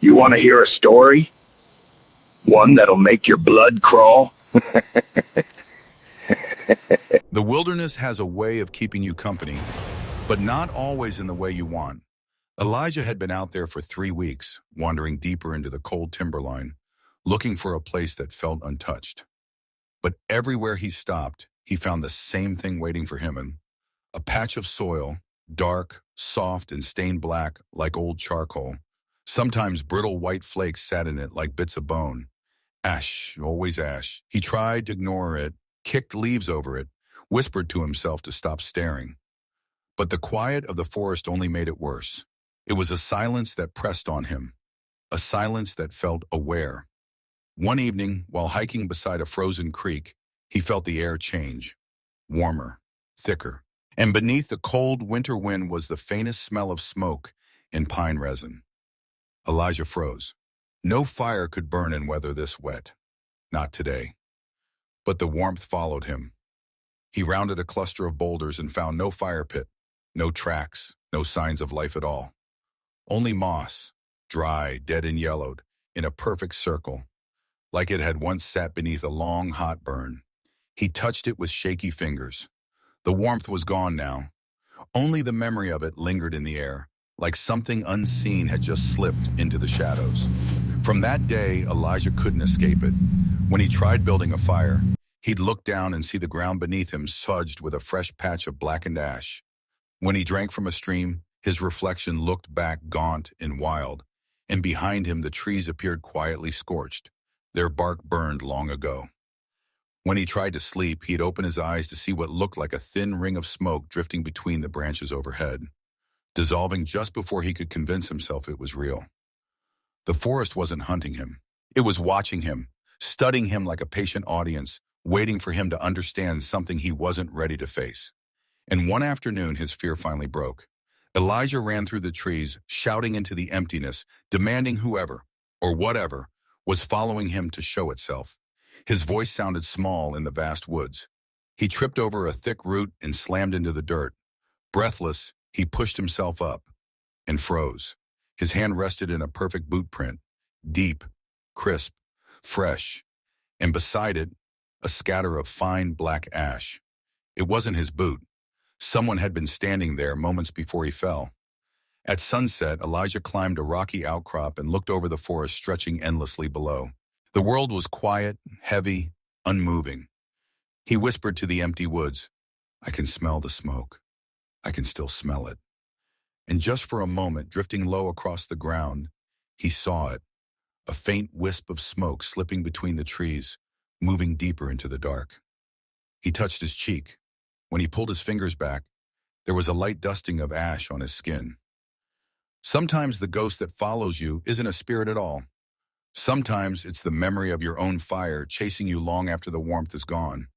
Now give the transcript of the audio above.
You want to hear a story? One that'll make your blood crawl? The wilderness has a way of keeping you company, but not always in the way you want. Elijah had been out there for 3 weeks, wandering deeper into the cold timberline, looking for a place that felt untouched. But everywhere he stopped, he found the same thing waiting for him, and a patch of soil, dark, soft, and stained black like old charcoal. Sometimes brittle white flakes sat in it like bits of bone. Ash, always ash. He tried to ignore it, kicked leaves over it, whispered to himself to stop staring. But the quiet of the forest only made it worse. It was a silence that pressed on him, a silence that felt aware. One evening, while hiking beside a frozen creek, he felt the air change, warmer, thicker. And beneath the cold winter wind was the faintest smell of smoke and pine resin. Elijah froze. No fire could burn in weather this wet. Not today. But the warmth followed him. He rounded a cluster of boulders and found no fire pit, no tracks, no signs of life at all. Only moss, dry, dead and yellowed, in a perfect circle, like it had once sat beneath a long, hot burn. He touched it with shaky fingers. The warmth was gone now. Only the memory of it lingered in the air, like something unseen had just slipped into the shadows. From that day, Elijah couldn't escape it. When he tried building a fire, he'd look down and see the ground beneath him smudged with a fresh patch of blackened ash. When he drank from a stream, his reflection looked back gaunt and wild, and behind him the trees appeared quietly scorched, their bark burned long ago. When he tried to sleep, he'd open his eyes to see what looked like a thin ring of smoke drifting between the branches overhead, dissolving just before he could convince himself it was real. The forest wasn't hunting him. It was watching him, studying him like a patient audience, waiting for him to understand something he wasn't ready to face. And one afternoon, his fear finally broke. Elijah ran through the trees, shouting into the emptiness, demanding whoever, or whatever, was following him to show itself. His voice sounded small in the vast woods. He tripped over a thick root and slammed into the dirt. Breathless, he pushed himself up and froze. His hand rested in a perfect boot print, deep, crisp, fresh, and beside it, a scatter of fine black ash. It wasn't his boot. Someone had been standing there moments before he fell. At sunset, Elijah climbed a rocky outcrop and looked over the forest stretching endlessly below. The world was quiet, heavy, unmoving. He whispered to the empty woods, "I can smell the smoke. I can still smell it." And just for a moment, drifting low across the ground, he saw it, a faint wisp of smoke slipping between the trees, moving deeper into the dark. He touched his cheek. When he pulled his fingers back, there was a light dusting of ash on his skin. Sometimes the ghost that follows you isn't a spirit at all. Sometimes it's the memory of your own fire chasing you long after the warmth is gone.